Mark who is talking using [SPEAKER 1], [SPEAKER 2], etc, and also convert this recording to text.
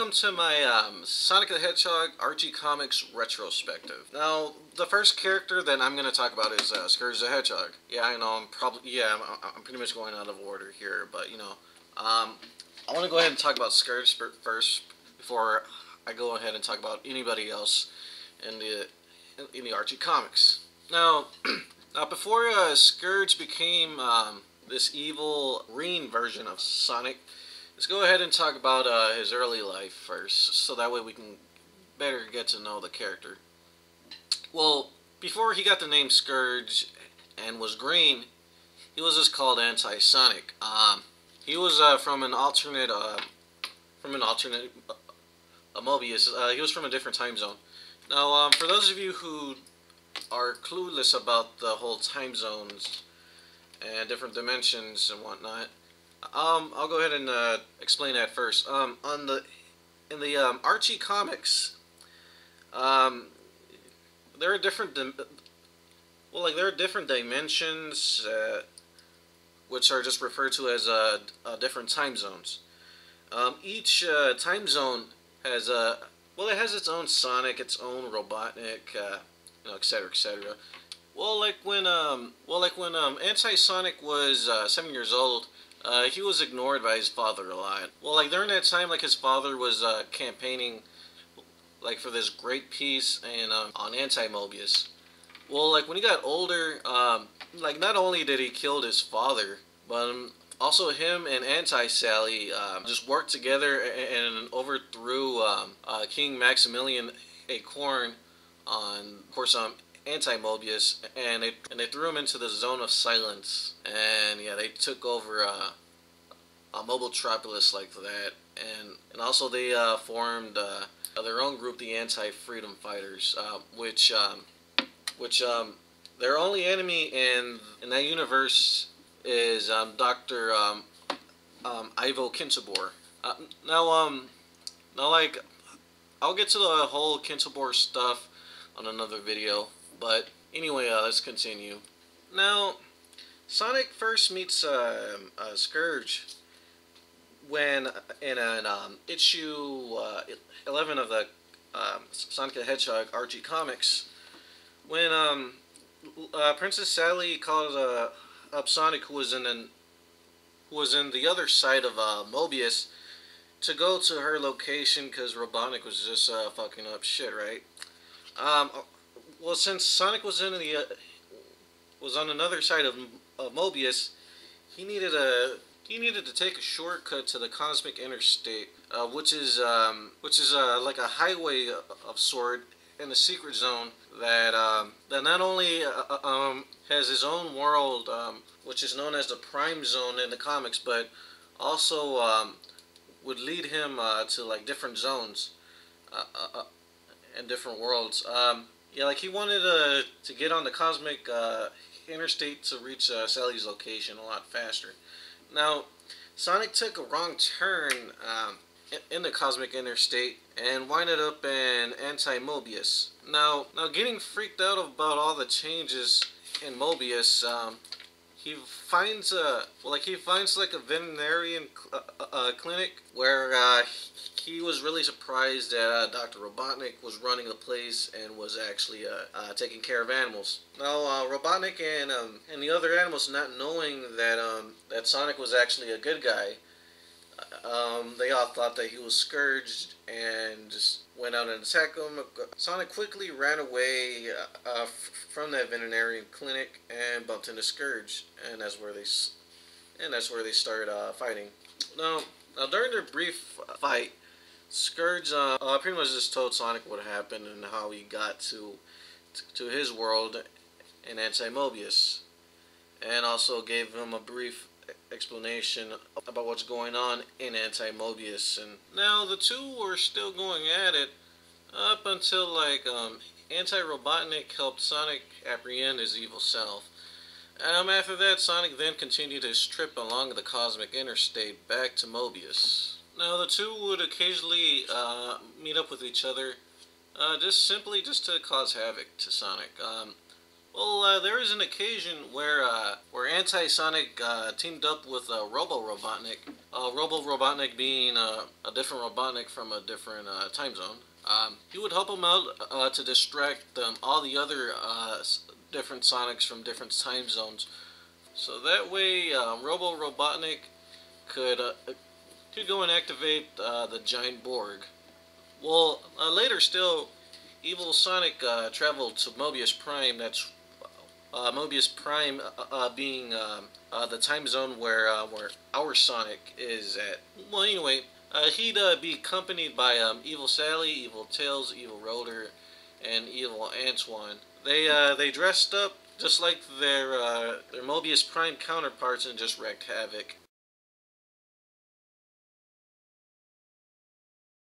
[SPEAKER 1] welcome to my Sonic the Hedgehog Archie Comics Retrospective. Now, the first character that I'm going to talk about is Scourge the Hedgehog. Yeah, I know, I'm pretty much going out of order here, but, I want to go ahead and talk about Scourge first before I go ahead and talk about anybody else in the Archie comics. Now, before Scourge became this evil green version of Sonic, let's go ahead and talk about his early life first, so that way we can better get to know the character. Well, before he got the name Scourge and was green, he was just called Anti-Sonic. He was from an alternate Mobius. He was from a different time zone. Now, for those of you who are clueless about the whole time zones and different dimensions and whatnot, I'll go ahead and explain that first. In the Archie comics, there are different dimensions, which are just referred to as different time zones. Each time zone has it has its own Sonic, its own Robotnik, etc., etc. Well, like when Anti-Sonic was 7 years old, he was ignored by his father a lot. Well, like during that time, like his father was campaigning, like for this great peace and on anti-Mobius. Well, like when he got older, like not only did he kill his father, but also him and Anti-Sally just worked together and overthrew King Maximilian Acorn on, of course, anti-Mobius, and they threw him into the Zone of Silence, and yeah, they took over a Mobiletropolis like that, and also they formed their own group, the Anti-Freedom Fighters, which their only enemy in that universe is Dr. Ivo Kintabor. Now, like, I'll get to the whole Kintabor stuff on another video, but anyway, let's continue. Now, Sonic first meets Scourge when in an issue 11 of the Sonic the Hedgehog Archie comics, when Princess Sally called up Sonic, who was in the other side of Mobius, to go to her location because Robotnik was just fucking up shit, right? Well, since Sonic was on another side of Mobius, he needed to take a shortcut to the Cosmic Interstate, which is like a highway of sort in the secret zone that not only has his own world, which is known as the Prime Zone in the comics, but also would lead him to like different zones and different worlds. Yeah, like he wanted to get on the Cosmic Interstate to reach Sally's location a lot faster. Now, Sonic took a wrong turn in the Cosmic Interstate and winded up in Anti-Mobius. Now, getting freaked out about all the changes in Mobius, he finds like a veterinarian clinic where he was really surprised that Dr. Robotnik was running the place and was actually taking care of animals. Now, Robotnik and the other animals, not knowing that Sonic was actually a good guy, they all thought that he was Scourged and just went out and attacked him. Sonic quickly ran away from that veterinarian clinic and bumped into Scourge, and that's where they started fighting. Now, during their brief fight, Scourge pretty much just told Sonic what happened and how he got to his world in Anti-Mobius, and also gave him a brief explanation about what's going on in Anti-Mobius. And now the two were still going at it up until like Anti-Robotnik helped Sonic apprehend his evil self. After that, Sonic then continued his trip along the Cosmic Interstate back to Mobius. Now the two would occasionally meet up with each other, just to cause havoc to Sonic. Well, there is an occasion where Anti-Sonic teamed up with Robo-Robotnik. Robo-Robotnik being a different Robotnik from a different time zone. He would help him out to distract all the other different Sonics from different time zones. So that way, Robo-Robotnik could go and activate the giant Borg. Well, later still, Evil Sonic traveled to Mobius Prime. That's Mobius Prime being the time zone where our Sonic is at. Well, anyway, he'd be accompanied by Evil Sally, Evil Tails, Evil Rotor, and Evil Antoine. They dressed up just like their Mobius Prime counterparts and just wreaked havoc.